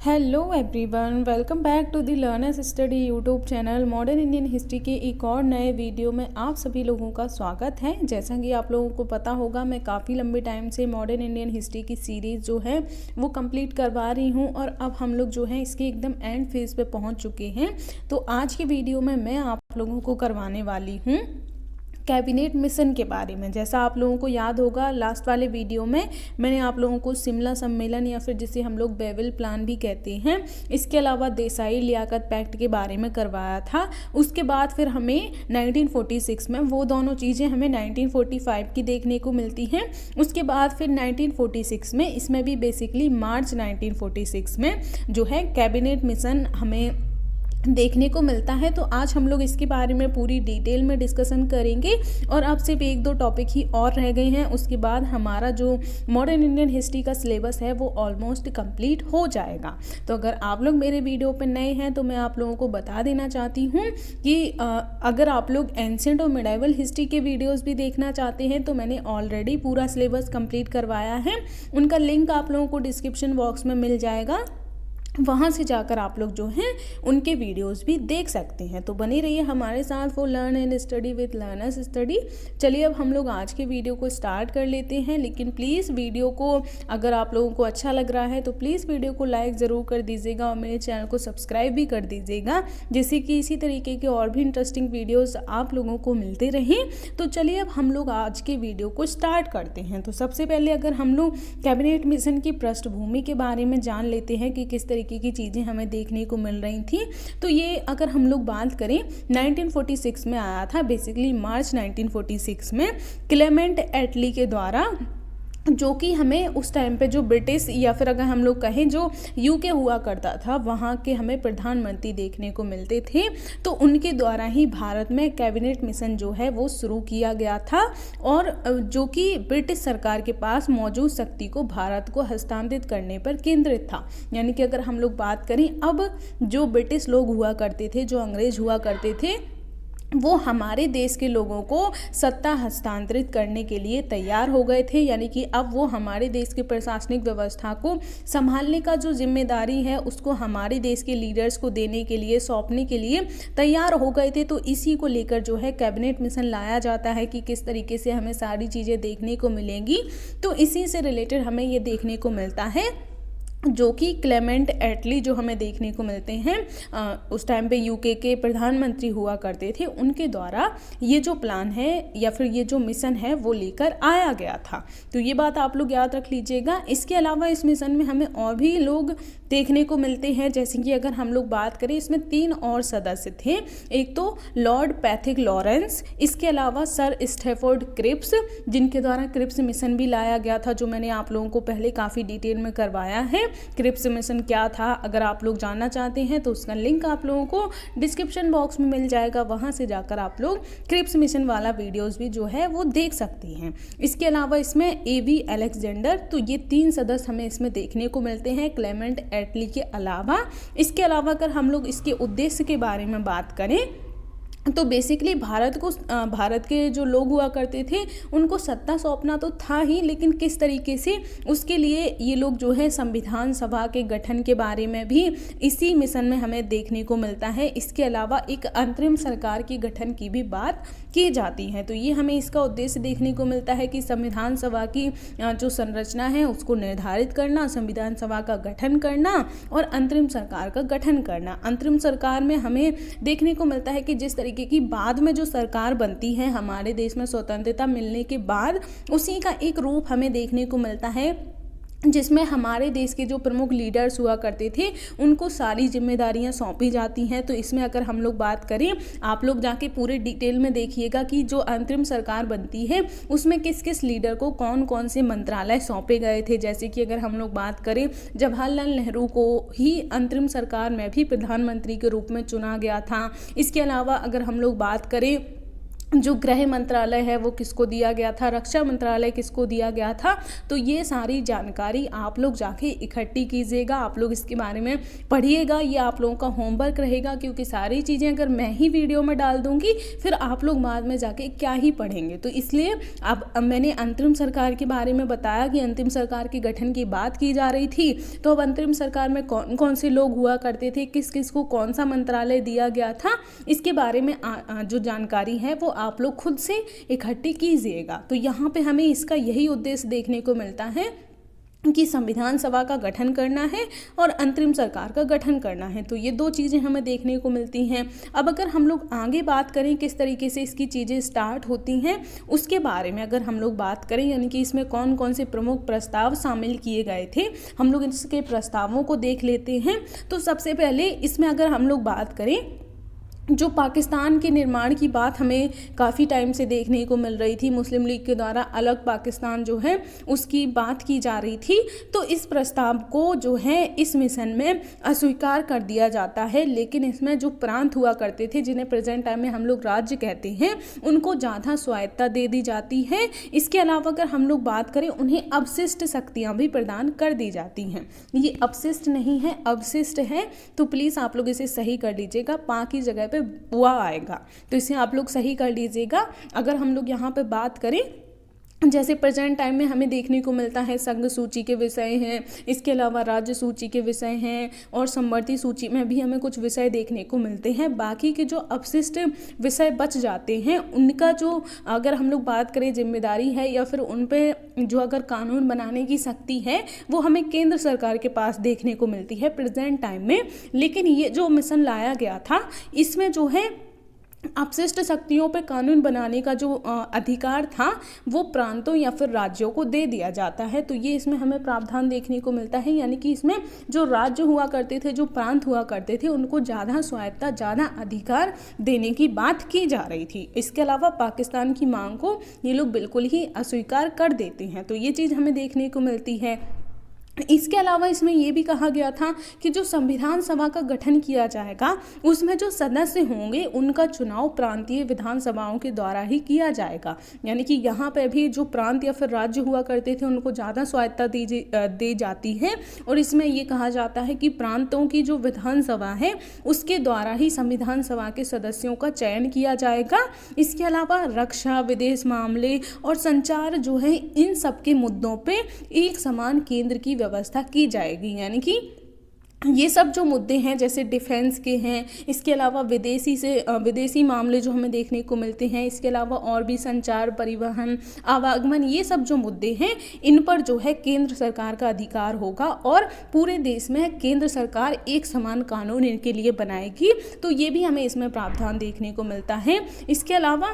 Hello everyone, welcome back to the Learners Study YouTube channel. Modern Indian history के एक और नए video में आप सभी लोगों का स्वागत है। जैसा कि आप लोगों को पता होगा, मैं काफ़ी लंबे टाइम से मॉडर्न इंडियन हिस्ट्री की सीरीज़ जो है वो कंप्लीट करवा रही हूँ और अब हम लोग जो है इसके एकदम एंड फेज़ पे पहुँच चुके हैं। तो आज के वीडियो में मैं आप लोगों को करवाने वाली हूँ कैबिनेट मिशन के बारे में। जैसा आप लोगों को याद होगा, लास्ट वाले वीडियो में मैंने आप लोगों को शिमला सम्मेलन या फिर जिसे हम लोग बेविल प्लान भी कहते हैं, इसके अलावा देसाई लियाकत पैक्ट के बारे में करवाया था। उसके बाद फिर हमें 1946 में वो दोनों चीज़ें हमें 1945 की देखने को मिलती हैं। उसके बाद फिर 1946 में, इसमें भी बेसिकली मार्च 1946 में जो है कैबिनेट मिशन हमें देखने को मिलता है। तो आज हम लोग इसके बारे में पूरी डिटेल में डिस्कशन करेंगे और अब सिर्फ एक दो टॉपिक ही और रह गए हैं। उसके बाद हमारा जो मॉडर्न इंडियन हिस्ट्री का सिलेबस है वो ऑलमोस्ट कंप्लीट हो जाएगा। तो अगर आप लोग मेरे वीडियो पर नए हैं तो मैं आप लोगों को बता देना चाहती हूँ कि अगर आप लोग एंशिएंट और मिडाइवल हिस्ट्री के वीडियोज़ भी देखना चाहते हैं तो मैंने ऑलरेडी पूरा सिलेबस कंप्लीट करवाया है। उनका लिंक आप लोगों को डिस्क्रिप्शन बॉक्स में मिल जाएगा, वहाँ से जाकर आप लोग जो हैं उनके वीडियोस भी देख सकते हैं। तो बने रहिए हमारे साथ for learn and study with learners study. चलिए अब हम लोग आज के वीडियो को स्टार्ट कर लेते हैं। लेकिन प्लीज़ वीडियो को, अगर आप लोगों को अच्छा लग रहा है तो प्लीज़ वीडियो को लाइक ज़रूर कर दीजिएगा और मेरे चैनल को सब्सक्राइब भी कर दीजिएगा, जिससे कि इसी तरीके के और भी इंटरेस्टिंग वीडियोज़ आप लोगों को मिलते रहें। तो चलिए अब हम लोग आज के वीडियो को स्टार्ट करते हैं। तो सबसे पहले अगर हम लोग कैबिनेट मिशन की पृष्ठभूमि के बारे में जान लेते हैं कि किस की चीज़ें हमें देखने को मिल रही थी, तो ये अगर हम लोग बात करें 1946 में आया था, बेसिकली मार्च 1946 में क्लेमेंट एटली के द्वारा, जो कि हमें उस टाइम पे जो ब्रिटिश या फिर अगर हम लोग कहें जो यूके हुआ करता था वहाँ के हमें प्रधानमंत्री देखने को मिलते थे। तो उनके द्वारा ही भारत में कैबिनेट मिशन जो है वो शुरू किया गया था और जो कि ब्रिटिश सरकार के पास मौजूद शक्ति को भारत को हस्तांतरित करने पर केंद्रित था। यानी कि अगर हम लोग बात करें, अब जो ब्रिटिश लोग हुआ करते थे, जो अंग्रेज हुआ करते थे, वो हमारे देश के लोगों को सत्ता हस्तांतरित करने के लिए तैयार हो गए थे। यानी कि अब वो हमारे देश की प्रशासनिक व्यवस्था को संभालने का जो जिम्मेदारी है उसको हमारे देश के लीडर्स को देने के लिए, सौंपने के लिए तैयार हो गए थे। तो इसी को लेकर जो है कैबिनेट मिशन लाया जाता है कि किस तरीके से हमें सारी चीज़ें देखने को मिलेंगी। तो इसी से रिलेटेड हमें ये देखने को मिलता है, जो कि क्लेमेंट एटली जो हमें देखने को मिलते हैं, उस टाइम पे यूके के प्रधानमंत्री हुआ करते थे, उनके द्वारा ये जो प्लान है या फिर ये जो मिशन है वो लेकर आया गया था। तो ये बात आप लोग याद रख लीजिएगा। इसके अलावा इस मिशन में हमें और भी लोग देखने को मिलते हैं, जैसे कि अगर हम लोग बात करें, इसमें 3 और सदस्य थे। एक तो लॉर्ड पैथिक लॉरेंस, इसके अलावा सर स्टैफोर्ड क्रिप्स, जिनके द्वारा क्रिप्स मिशन भी लाया गया था, जो मैंने आप लोगों को पहले काफ़ी डिटेल में करवाया है। क्रिप्स मिशन क्या था, अगर आप लोग जानना चाहते हैं तो उसका लिंक आप लोगों को डिस्क्रिप्शन बॉक्स में मिल जाएगा, वहाँ से जाकर आप लोग क्रिप्स मिशन वाला वीडियोस भी जो है वो देख सकते हैं। इसके अलावा इसमें एवी अलेक्जेंडर, तो ये 3 सदस्य हमें इसमें देखने को मिलते हैं क्लेमेंट एटली के अलावा। इसके अलावा अगर हम लोग इसके उद्देश्य के बारे में बात करें तो बेसिकली भारत के जो लोग हुआ करते थे उनको सत्ता सौंपना तो था ही, लेकिन किस तरीके से उसके लिए ये लोग जो है संविधान सभा के गठन के बारे में भी इसी मिशन में हमें देखने को मिलता है। इसके अलावा एक अंतरिम सरकार के गठन की भी बात की जाती है। तो ये हमें इसका उद्देश्य देखने को मिलता है कि संविधान सभा की जो संरचना है उसको निर्धारित करना, संविधान सभा का गठन करना और अंतरिम सरकार का गठन करना। अंतरिम सरकार में हमें देखने को मिलता है कि जिस कि बाद में जो सरकार बनती है हमारे देश में स्वतंत्रता मिलने के बाद, उसी का एक रूप हमें देखने को मिलता है, जिसमें हमारे देश के जो प्रमुख लीडर्स हुआ करते थे उनको सारी जिम्मेदारियां सौंपी जाती हैं। तो इसमें अगर हम लोग बात करें, आप लोग जाके पूरे डिटेल में देखिएगा कि जो अंतरिम सरकार बनती है उसमें किस किस लीडर को कौन कौन से मंत्रालय सौंपे गए थे। जैसे कि अगर हम लोग बात करें, जवाहरलाल नेहरू को ही अंतरिम सरकार में भी प्रधानमंत्री के रूप में चुना गया था। इसके अलावा अगर हम लोग बात करें जो गृह मंत्रालय है वो किसको दिया गया था, रक्षा मंत्रालय किसको दिया गया था। तो ये सारी जानकारी आप लोग जाके इकट्ठी कीजिएगा, आप लोग इसके बारे में पढ़िएगा, ये आप लोगों का होमवर्क रहेगा, क्योंकि सारी चीज़ें अगर मैं ही वीडियो में डाल दूंगी फिर आप लोग बाद में जाके क्या ही पढ़ेंगे। तो इसलिए अब मैंने अंतरिम सरकार के बारे में बताया कि अंतिम सरकार के गठन की बात की जा रही थी। तो अब अंतरिम सरकार में कौन कौन से लोग हुआ करते थे, किस किस को कौन सा मंत्रालय दिया गया था, इसके बारे में जो जानकारी है वो आप लोग खुद से इकट्ठी कीजिएगा। तो यहाँ पे हमें इसका यही उद्देश्य देखने को मिलता है कि संविधान सभा का गठन करना है और अंतरिम सरकार का गठन करना है। तो ये दो चीज़ें हमें देखने को मिलती हैं। अब अगर हम लोग आगे बात करें किस तरीके से इसकी चीज़ें स्टार्ट होती हैं उसके बारे में अगर हम लोग बात करें, यानी कि इसमें कौन कौन से प्रमुख प्रस्ताव शामिल किए गए थे, हम लोग इसके प्रस्तावों को देख लेते हैं। तो सबसे पहले इसमें अगर हम लोग बात करें, जो पाकिस्तान के निर्माण की बात हमें काफ़ी टाइम से देखने को मिल रही थी, मुस्लिम लीग के द्वारा अलग पाकिस्तान जो है उसकी बात की जा रही थी। तो इस प्रस्ताव को जो है इस मिशन में अस्वीकार कर दिया जाता है, लेकिन इसमें जो प्रांत हुआ करते थे जिन्हें प्रेजेंट टाइम में हम लोग राज्य कहते हैं उनको ज़्यादा स्वायत्तता दे दी जाती है। इसके अलावा अगर हम लोग बात करें उन्हें अवशिष्ट शक्तियाँ भी प्रदान कर दी जाती हैं। ये अपशिष्ट नहीं है, अवशिष्ट है, तो प्लीज़ आप लोग इसे सही कर लीजिएगा, पा की जगह बुआ आएगा, तो इसे आप लोग सही कर लीजिएगा। अगर हम लोग यहाँ पे बात करें, जैसे प्रेजेंट टाइम में हमें देखने को मिलता है संघ सूची के विषय हैं, इसके अलावा राज्य सूची के विषय हैं और समवर्ती सूची में भी हमें कुछ विषय देखने को मिलते हैं। बाकी के जो अपशिष्ट विषय बच जाते हैं उनका जो अगर हम लोग बात करें जिम्मेदारी है या फिर उन पे जो अगर कानून बनाने की शक्ति है वो हमें केंद्र सरकार के पास देखने को मिलती है प्रेजेंट टाइम में। लेकिन ये जो मिशन लाया गया था इसमें जो है अपशिष्ट शक्तियों पर कानून बनाने का जो अधिकार था वो प्रांतों या फिर राज्यों को दे दिया जाता है। तो ये इसमें हमें प्रावधान देखने को मिलता है, यानी कि इसमें जो राज्य हुआ करते थे, जो प्रांत हुआ करते थे, उनको ज़्यादा स्वायत्तता, ज़्यादा अधिकार देने की बात की जा रही थी। इसके अलावा पाकिस्तान की मांग को ये लोग बिल्कुल ही अस्वीकार कर देते हैं। तो ये चीज़ हमें देखने को मिलती है। इसके अलावा इसमें यह भी कहा गया था कि जो संविधान सभा का गठन किया जाएगा उसमें जो सदस्य होंगे उनका चुनाव प्रांतीय विधानसभाओं के द्वारा ही किया जाएगा। यानी कि यहाँ पे भी जो प्रांत या फिर राज्य हुआ करते थे उनको ज़्यादा स्वायत्तता दी जाती है और इसमें ये कहा जाता है कि प्रांतों की जो विधानसभा है उसके द्वारा ही संविधान सभा के सदस्यों का चयन किया जाएगा। इसके अलावा रक्षा, विदेश मामले और संचार जो है इन सब के मुद्दों पे एक समान केंद्र की व्यवस्था की जाएगी। यानी कि ये सब जो मुद्दे हैं जैसे डिफेंस के हैं, इसके अलावा विदेशी मामले जो हमें देखने को मिलते हैं, इसके अलावा और भी संचार, परिवहन, आवागमन, ये सब जो मुद्दे हैं इन पर जो है केंद्र सरकार का अधिकार होगा और पूरे देश में केंद्र सरकार एक समान कानून इनके लिए बनाएगी। तो ये भी हमें इसमें प्रावधान देखने को मिलता है। इसके अलावा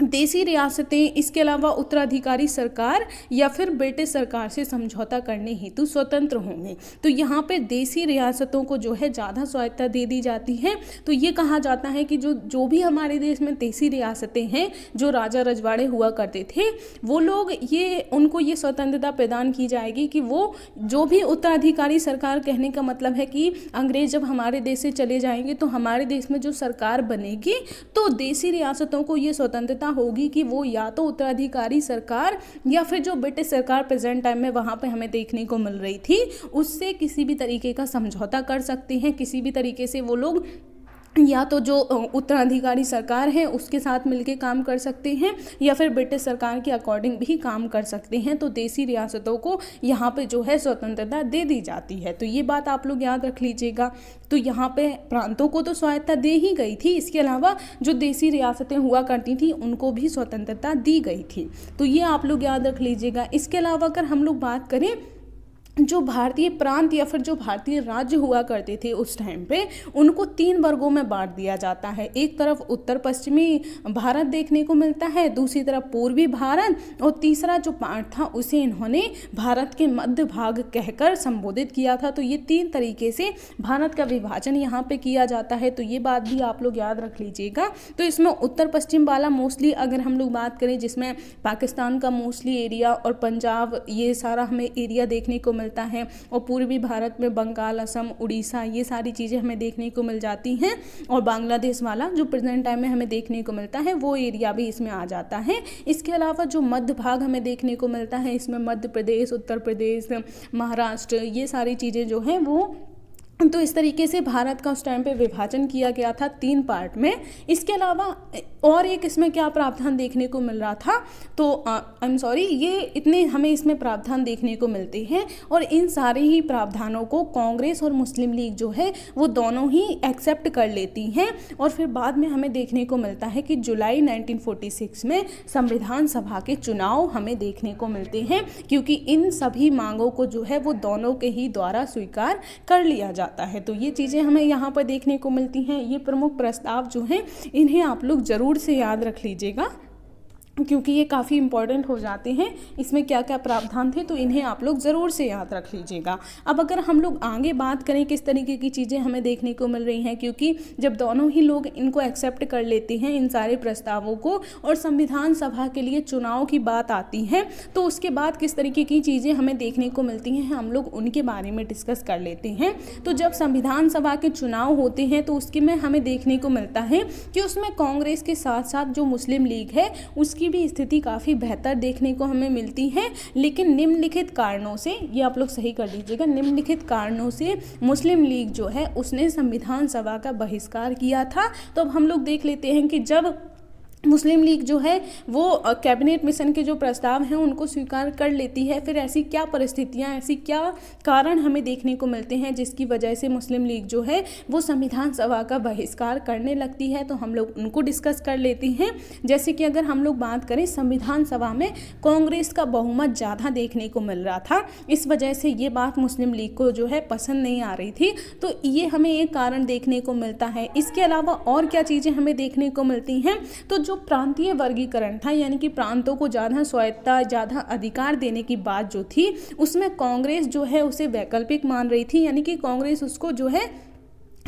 देसी रियासतें, इसके अलावा उत्तराधिकारी सरकार या फिर ब्रिटिश सरकार से समझौता करने हेतु स्वतंत्र होंगे। तो यहाँ पे देसी रियासतों को जो है ज़्यादा स्वायत्तता दे दी जाती है। तो ये कहा जाता है कि जो भी हमारे देश में देसी रियासतें हैं, जो राजा रजवाड़े हुआ करते थे, वो लोग उनको ये स्वतंत्रता प्रदान की जाएगी कि वो जो भी उत्तराधिकारी सरकार, कहने का मतलब है कि अंग्रेज जब हमारे देश से चले जाएंगे तो हमारे देश में जो सरकार बनेगी तो देसी रियासतों को ये स्वतंत्रता होगी कि वो या तो उत्तराधिकारी सरकार या फिर जो ब्रिटिश सरकार प्रेजेंट टाइम में वहाँ पे हमें देखने को मिल रही थी उससे किसी भी तरीके का समझौता कर सकते हैं। किसी भी तरीके से वो लोग या तो जो उत्तराधिकारी सरकार है उसके साथ मिलके काम कर सकते हैं या फिर ब्रिटिश सरकार के अकॉर्डिंग भी काम कर सकते हैं। तो देसी रियासतों को यहाँ पे जो है स्वतंत्रता दे दी जाती है। तो ये बात आप लोग याद रख लीजिएगा। तो यहाँ पे प्रांतों को तो स्वायत्तता दे ही गई थी, इसके अलावा जो देसी रियासतें हुआ करती थी उनको भी स्वतंत्रता दी गई थी। तो ये आप लोग याद रख लीजिएगा। इसके अलावा अगर हम लोग बात करें जो भारतीय प्रांत या फिर जो भारतीय राज्य हुआ करते थे उस टाइम पे, उनको 3 वर्गों में बांट दिया जाता है। एक तरफ उत्तर पश्चिमी भारत देखने को मिलता है, दूसरी तरफ पूर्वी भारत और तीसरा जो पार्ट था उसे इन्होंने भारत के मध्य भाग कहकर संबोधित किया था। तो ये 3 तरीके से भारत का विभाजन यहाँ पे किया जाता है। तो ये बात भी आप लोग याद रख लीजिएगा। तो इसमें उत्तर पश्चिम वाला मोस्टली अगर हम लोग बात करें जिसमें पाकिस्तान का मोस्टली एरिया और पंजाब, ये सारा हमें एरिया देखने को मिलता है, और पूर्वी भारत में बंगाल, असम, उड़ीसा, ये सारी चीज़ें हमें देखने को मिल जाती हैं। और बांग्लादेश वाला जो प्रेजेंट टाइम में हमें देखने को मिलता है वो एरिया भी इसमें आ जाता है। इसके अलावा जो मध्य भाग हमें देखने को मिलता है, इसमें मध्य प्रदेश, उत्तर प्रदेश, महाराष्ट्र, ये सारी चीज़ें जो हैं वो, तो इस तरीके से भारत का उस टाइम पे विभाजन किया गया था 3 पार्ट में। इसके अलावा और एक इसमें क्या प्रावधान देखने को मिल रहा था, तो आई एम सॉरी, ये इतने हमें इसमें प्रावधान देखने को मिलते हैं, और इन सारे ही प्रावधानों को कांग्रेस और मुस्लिम लीग जो है वो दोनों ही एक्सेप्ट कर लेती हैं। और फिर बाद में हमें देखने को मिलता है कि जुलाई 1946 में संविधान सभा के चुनाव हमें देखने को मिलते हैं, क्योंकि इन सभी मांगों को जो है वो दोनों के ही द्वारा स्वीकार कर लिया जाता है। तो ये चीज़ें हमें यहाँ पर देखने को मिलती हैं। ये प्रमुख प्रस्ताव जो हैं इन्हें आप लोग ज़रूर से याद रख लीजिएगा, क्योंकि ये काफ़ी इंपॉर्टेंट हो जाते हैं। इसमें क्या क्या प्रावधान थे तो इन्हें आप लोग ज़रूर से याद रख लीजिएगा। अब अगर हम लोग आगे बात करें किस तरीके की चीज़ें हमें देखने को मिल रही हैं, क्योंकि जब दोनों ही लोग इनको एक्सेप्ट कर लेते हैं इन सारे प्रस्तावों को, और संविधान सभा के लिए चुनाव की बात आती है, तो उसके बाद किस तरीके की चीज़ें हमें देखने को मिलती हैं हम लोग उनके बारे में डिस्कस कर लेते हैं। तो जब संविधान सभा के चुनाव होते हैं तो उसके में हमें देखने को मिलता है कि उसमें कांग्रेस के साथ साथ जो मुस्लिम लीग है उसकी भी स्थिति काफ़ी बेहतर देखने को हमें मिलती है। लेकिन निम्नलिखित कारणों से, ये आप लोग सही कर लीजिएगा, निम्नलिखित कारणों से मुस्लिम लीग जो है उसने संविधान सभा का बहिष्कार किया था। तो अब हम लोग देख लेते हैं कि जब मुस्लिम लीग जो है वो कैबिनेट मिशन के जो प्रस्ताव हैं उनको स्वीकार कर लेती है, फिर ऐसी क्या परिस्थितियां, ऐसी क्या कारण हमें देखने को मिलते हैं जिसकी वजह से मुस्लिम लीग जो है वो संविधान सभा का बहिष्कार करने लगती है, तो हम लोग उनको डिस्कस कर लेते हैं। जैसे कि अगर हम लोग बात करें, संविधान सभा में कांग्रेस का बहुमत ज़्यादा देखने को मिल रहा था, इस वजह से ये बात मुस्लिम लीग को जो है पसंद नहीं आ रही थी, तो ये हमें एक कारण देखने को मिलता है। इसके अलावा और क्या चीज़ें हमें देखने को मिलती हैं, तो जो प्रांतीय वर्गीकरण था, यानी कि प्रांतों को ज़्यादा स्वायत्तता, ज़्यादा अधिकार देने की बात जो थी, उसमें कांग्रेस जो है उसे वैकल्पिक मान रही थी, यानी कि कांग्रेस उसको जो है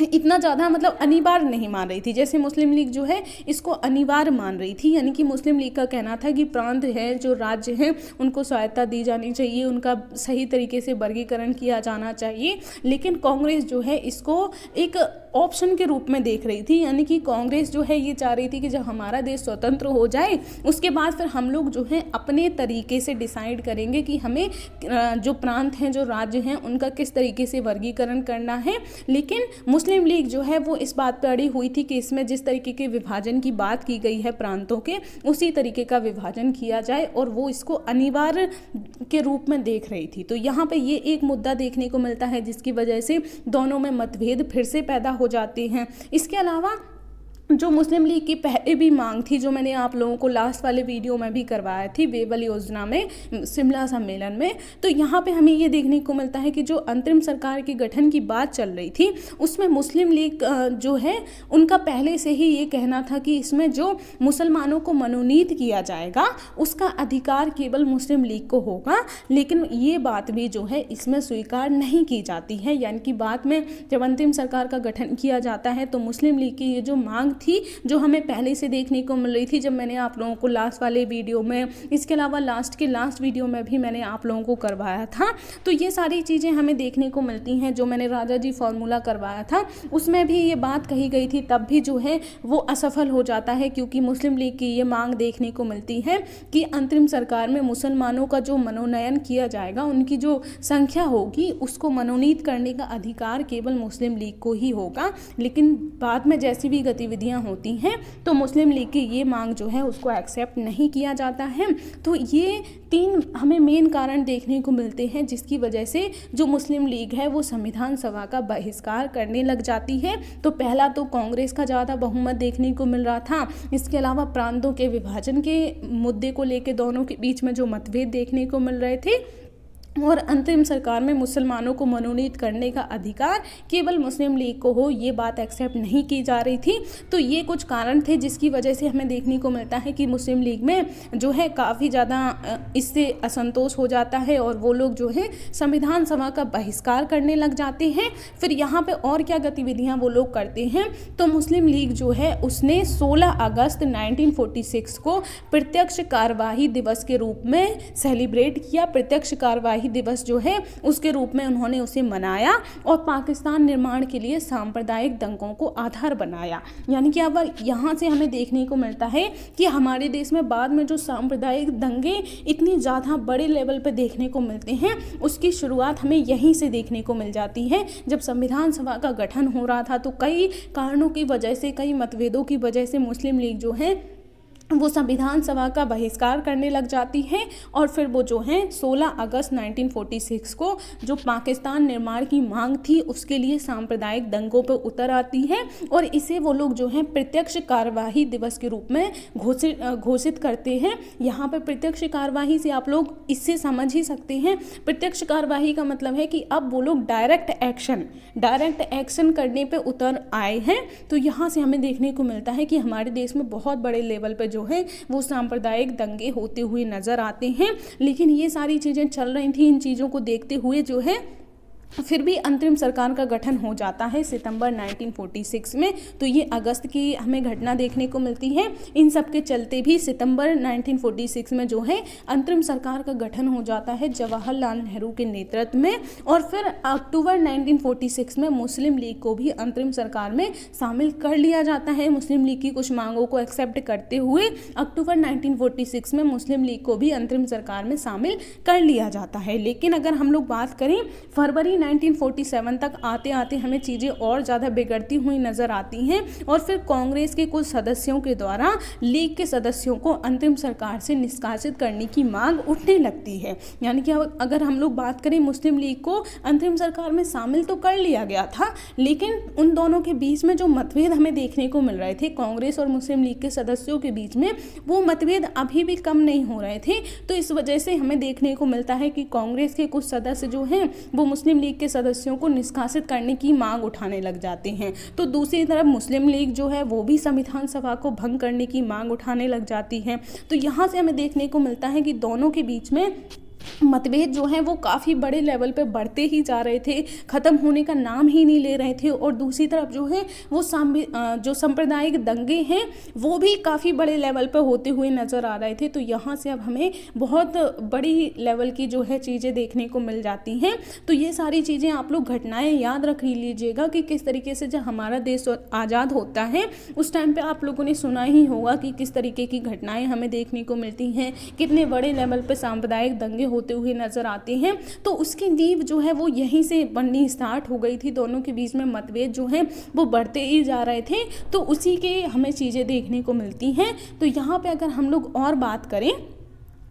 इतना ज़्यादा मतलब अनिवार्य नहीं मान रही थी, जैसे मुस्लिम लीग जो है इसको अनिवार्य मान रही थी। यानी कि मुस्लिम लीग का कहना था कि प्रांत है, जो राज्य हैं, उनको स्वायत्तता दी जानी चाहिए, उनका सही तरीके से वर्गीकरण किया जाना चाहिए। लेकिन कांग्रेस जो है इसको एक ऑप्शन के रूप में देख रही थी, यानी कि कांग्रेस जो है ये चाह रही थी कि जब हमारा देश स्वतंत्र हो जाए उसके बाद फिर हम लोग जो है अपने तरीके से डिसाइड करेंगे कि हमें जो प्रांत हैं, जो राज्य हैं, उनका किस तरीके से वर्गीकरण करना है। लेकिन मुस्लिम लीग जो है वो इस बात पर अड़ी हुई थी कि इसमें जिस तरीके के विभाजन की बात की गई है प्रांतों के, उसी तरीके का विभाजन किया जाए, और वो इसको अनिवार्य के रूप में देख रही थी। तो यहाँ पे ये एक मुद्दा देखने को मिलता है जिसकी वजह से दोनों में मतभेद फिर से पैदा हो जाते हैं। इसके अलावा जो मुस्लिम लीग की पहले भी मांग थी, जो मैंने आप लोगों को लास्ट वाले वीडियो में भी करवाया थी वेबल योजना में, शिमला सम्मेलन में, तो यहाँ पे हमें ये देखने को मिलता है कि जो अंतरिम सरकार के गठन की बात चल रही थी उसमें मुस्लिम लीग जो है उनका पहले से ही ये कहना था कि इसमें जो मुसलमानों को मनोनीत किया जाएगा उसका अधिकार केवल मुस्लिम लीग को होगा। लेकिन ये बात भी जो है इसमें स्वीकार नहीं की जाती है, यानी कि बाद में जब अंतरिम सरकार का गठन किया जाता है तो मुस्लिम लीग की ये जो मांग थी, जो हमें पहले से देखने को मिल रही थी, जब मैंने आप लोगों को लास्ट वाले वीडियो में, इसके अलावा लास्ट वीडियो में भी मैंने आप लोगों को करवाया था, तो ये सारी चीज़ें हमें देखने को मिलती हैं। जो मैंने राजा जी फॉर्मूला करवाया था उसमें भी ये बात कही गई थी, तब भी जो है वो असफल हो जाता है, क्योंकि मुस्लिम लीग की ये मांग देखने को मिलती है कि अंतरिम सरकार में मुसलमानों का जो मनोनयन किया जाएगा, उनकी जो संख्या होगी उसको मनोनीत करने का अधिकार केवल मुस्लिम लीग को ही होगा। लेकिन बाद में जैसी भी गतिविधियां होती हैं तो मुस्लिम लीग की ये मांग जो है उसको एक्सेप्ट नहीं किया जाता है। तो ये 3 हमें मेन कारण देखने को मिलते हैं जिसकी वजह से जो मुस्लिम लीग है वो संविधान सभा का बहिष्कार करने लग जाती है। तो पहला तो कांग्रेस का ज़्यादा बहुमत देखने को मिल रहा था, इसके अलावा प्रांतों के विभाजन के मुद्दे को लेकर दोनों के बीच में जो मतभेद देखने को मिल रहे थे, और अंतरिम सरकार में मुसलमानों को मनोनीत करने का अधिकार केवल मुस्लिम लीग को हो, ये बात एक्सेप्ट नहीं की जा रही थी। तो ये कुछ कारण थे जिसकी वजह से हमें देखने को मिलता है कि मुस्लिम लीग में जो है काफ़ी ज़्यादा इससे असंतोष हो जाता है और वो लोग जो है संविधान सभा का बहिष्कार करने लग जाते हैं। फिर यहाँ पे और क्या गतिविधियाँ वो लोग करते हैं, तो मुस्लिम लीग जो है उसने 16 अगस्त 1946 को प्रत्यक्ष कार्यवाही दिवस के रूप में सेलिब्रेट किया। प्रत्यक्ष कार्यवाही कार्यवाही दिवस जो है उसके रूप में उन्होंने उसे मनाया और पाकिस्तान निर्माण के लिए सांप्रदायिक दंगों को आधार बनाया। यानी कि अब यहाँ से हमें देखने को मिलता है कि हमारे देश में बाद में जो सांप्रदायिक दंगे इतनी ज़्यादा बड़े लेवल पर देखने को मिलते हैं उसकी शुरुआत हमें यहीं से देखने को मिल जाती है। जब संविधान सभा का गठन हो रहा था तो कई कारणों की वजह से, कई मतभेदों की वजह से मुस्लिम लीग जो है वो संविधान सभा का बहिष्कार करने लग जाती है और फिर वो जो है 16 अगस्त 1946 को जो पाकिस्तान निर्माण की मांग थी उसके लिए सांप्रदायिक दंगों पर उतर आती है और इसे वो लोग जो है प्रत्यक्ष कार्यवाही दिवस के रूप में घोषित करते हैं। यहाँ पर प्रत्यक्ष कार्यवाही से आप लोग इससे समझ ही सकते हैं, प्रत्यक्ष कार्यवाही का मतलब है कि अब वो लोग डायरेक्ट एक्शन करने पे उतर आए हैं। तो यहाँ से हमें देखने को मिलता है कि हमारे देश में बहुत बड़े लेवल पर जो है वो सांप्रदायिक दंगे होते हुए नजर आते हैं। लेकिन ये सारी चीज़ें चल रही थी, इन चीज़ों को देखते हुए जो है फिर भी अंतरिम सरकार का गठन हो जाता है सितंबर 1946 में। तो ये अगस्त की हमें घटना देखने को मिलती है। इन सब के चलते भी सितंबर 1946 में जो है अंतरिम सरकार का गठन हो जाता है जवाहरलाल नेहरू के नेतृत्व में और फिर अक्टूबर 1946 में मुस्लिम लीग को भी अंतरिम सरकार में शामिल कर लिया जाता है। मुस्लिम लीग की कुछ मांगों को एक्सेप्ट करते हुए अक्टूबर 1946 में मुस्लिम लीग को भी अंतरिम सरकार में शामिल कर लिया जाता है। लेकिन अगर हम लोग बात करें फरवरी 1947 तक आते आते हमें चीज़ें और ज़्यादा बिगड़ती हुई नज़र आती हैं और फिर कांग्रेस के कुछ सदस्यों के द्वारा लीग के सदस्यों को अंतरिम सरकार से निष्कासित करने की मांग उठने लगती है। यानी कि अगर हम लोग बात करें मुस्लिम लीग को अंतरिम सरकार में शामिल तो कर लिया गया था, लेकिन उन दोनों के बीच में जो मतभेद हमें देखने को मिल रहे थे कांग्रेस और मुस्लिम लीग के सदस्यों के बीच में, वो मतभेद अभी भी कम नहीं हो रहे थे। तो इस वजह से हमें देखने को मिलता है कि कांग्रेस के कुछ सदस्य जो हैं वो मुस्लिम लीग के सदस्यों को निष्कासित करने की मांग उठाने लग जाते हैं। तो दूसरी तरफ मुस्लिम लीग जो है वो भी संविधान सभा को भंग करने की मांग उठाने लग जाती है। तो यहाँ से हमें देखने को मिलता है कि दोनों के बीच में मतभेद जो है वो काफ़ी बड़े लेवल पे बढ़ते ही जा रहे थे, ख़त्म होने का नाम ही नहीं ले रहे थे। और दूसरी तरफ जो है वो जो सांप्रदायिक दंगे हैं वो भी काफ़ी बड़े लेवल पे होते हुए नज़र आ रहे थे। तो यहाँ से अब हमें बहुत बड़ी लेवल की जो है चीज़ें देखने को मिल जाती हैं। तो ये सारी चीज़ें आप लोग घटनाएँ याद रख लीजिएगा कि किस तरीके से जब हमारा देश आज़ाद होता है उस टाइम पर आप लोगों ने सुना ही होगा कि किस तरीके की घटनाएँ हमें देखने को मिलती हैं, कितने बड़े लेवल पर सांप्रदायिक दंगे होते हुए नजर आते हैं। तो उसकी नींव जो है वो यहीं से बननी स्टार्ट हो गई थी। दोनों के बीच में मतभेद जो हैं वो बढ़ते ही जा रहे थे। तो उसी के हमें चीज़ें देखने को मिलती हैं। तो यहाँ पे अगर हम लोग और बात करें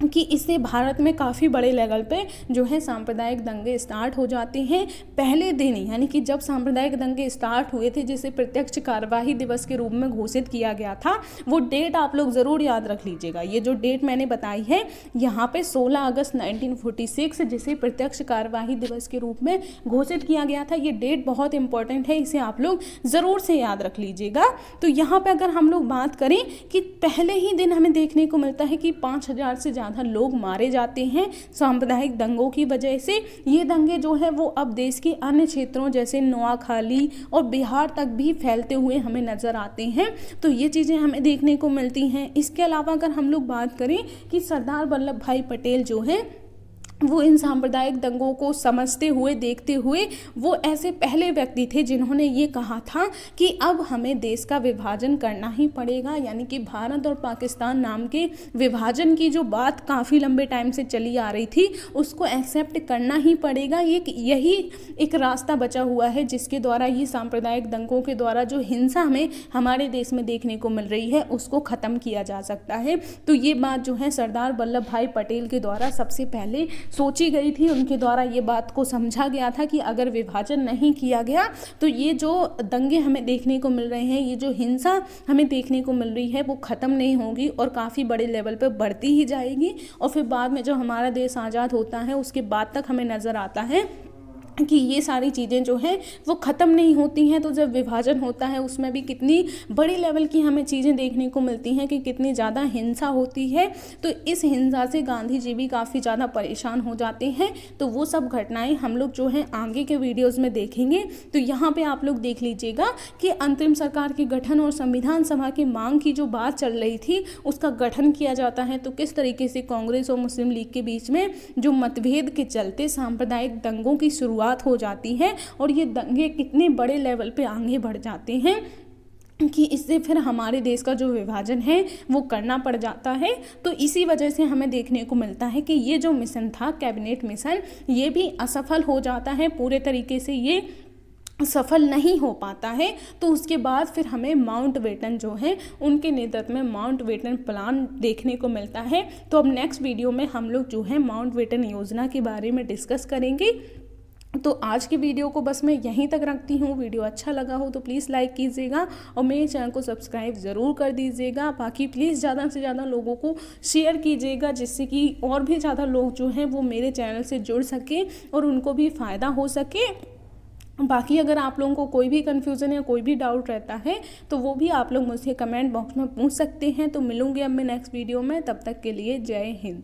कि इससे भारत में काफ़ी बड़े लेवल पे जो है सांप्रदायिक दंगे स्टार्ट हो जाते हैं पहले दिन ही। यानी कि जब सांप्रदायिक दंगे स्टार्ट हुए थे जिसे प्रत्यक्ष कार्यवाही दिवस के रूप में घोषित किया गया था, वो डेट आप लोग ज़रूर याद रख लीजिएगा। ये जो डेट मैंने बताई है यहाँ पे 16 अगस्त 1946 जिसे प्रत्यक्ष कार्यवाही दिवस के रूप में घोषित किया गया था, ये डेट बहुत इंपॉर्टेंट है, इसे आप लोग ज़रूर से याद रख लीजिएगा। तो यहाँ पर अगर हम लोग बात करें कि पहले ही दिन हमें देखने को मिलता है कि 5000 से ज़्यादा लोग मारे जाते हैं सांप्रदायिक दंगों की वजह से। ये दंगे जो है वो अब देश के अन्य क्षेत्रों जैसे नोआखाली और बिहार तक भी फैलते हुए हमें नज़र आते हैं। तो ये चीज़ें हमें देखने को मिलती हैं। इसके अलावा अगर हम लोग बात करें कि सरदार वल्लभ भाई पटेल जो हैं वो इन सांप्रदायिक दंगों को समझते हुए, देखते हुए वो ऐसे पहले व्यक्ति थे जिन्होंने ये कहा था कि अब हमें देश का विभाजन करना ही पड़ेगा। यानी कि भारत और पाकिस्तान नाम के विभाजन की जो बात काफ़ी लंबे टाइम से चली आ रही थी उसको एक्सेप्ट करना ही पड़ेगा। यही एक रास्ता बचा हुआ है जिसके द्वारा ये सांप्रदायिक दंगों के द्वारा जो हिंसा हमें हमारे देश में देखने को मिल रही है उसको ख़त्म किया जा सकता है। तो ये बात जो है सरदार वल्लभ भाई पटेल के द्वारा सबसे पहले सोची गई थी। उनके द्वारा ये बात को समझा गया था कि अगर विभाजन नहीं किया गया तो ये जो दंगे हमें देखने को मिल रहे हैं, ये जो हिंसा हमें देखने को मिल रही है वो ख़त्म नहीं होगी और काफ़ी बड़े लेवल पर बढ़ती ही जाएगी। और फिर बाद में जब हमारा देश आज़ाद होता है उसके बाद तक हमें नज़र आता है कि ये सारी चीज़ें जो हैं वो ख़त्म नहीं होती हैं। तो जब विभाजन होता है उसमें भी कितनी बड़ी लेवल की हमें चीज़ें देखने को मिलती हैं कि कितनी ज़्यादा हिंसा होती है। तो इस हिंसा से गांधी जी भी काफ़ी ज़्यादा परेशान हो जाते हैं। तो वो सब घटनाएं हम लोग जो हैं आगे के वीडियोज़ में देखेंगे। तो यहाँ पर आप लोग देख लीजिएगा कि अंतरिम सरकार के गठन और संविधान सभा की मांग की जो बात चल रही थी उसका गठन किया जाता है। तो किस तरीके से कांग्रेस और मुस्लिम लीग के बीच में जो मतभेद के चलते सांप्रदायिक दंगों की शुरुआत हो जाती है और ये दंगे कितने बड़े लेवल पे आगे बढ़ जाते हैं कि इससे फिर हमारे देश का जो विभाजन है वो करना पड़ जाता है। तो इसी वजह से हमें देखने को मिलता है कि ये जो मिशन था कैबिनेट मिशन ये भी असफल हो जाता है, पूरे तरीके से ये सफल नहीं हो पाता है। तो उसके बाद फिर हमें माउंटबेटन जो है उनके नेतृत्व में माउंटबेटन प्लान देखने को मिलता है। तो अब नेक्स्ट वीडियो में हम लोग जो है माउंटबेटन योजना के बारे में डिस्कस करेंगे। तो आज की वीडियो को बस मैं यहीं तक रखती हूँ। वीडियो अच्छा लगा हो तो प्लीज़ लाइक कीजिएगा और मेरे चैनल को सब्सक्राइब ज़रूर कर दीजिएगा। बाकी प्लीज़ ज़्यादा से ज़्यादा लोगों को शेयर कीजिएगा जिससे कि और भी ज़्यादा लोग जो हैं वो मेरे चैनल से जुड़ सकें और उनको भी फ़ायदा हो सके। बाकी अगर आप लोगों को कोई भी कन्फ्यूज़न या कोई भी डाउट रहता है तो वो भी आप लोग मुझसे कमेंट बॉक्स में पूछ सकते हैं। तो मिलूंगी अब मैं नेक्स्ट वीडियो में, तब तक के लिए जय हिंद।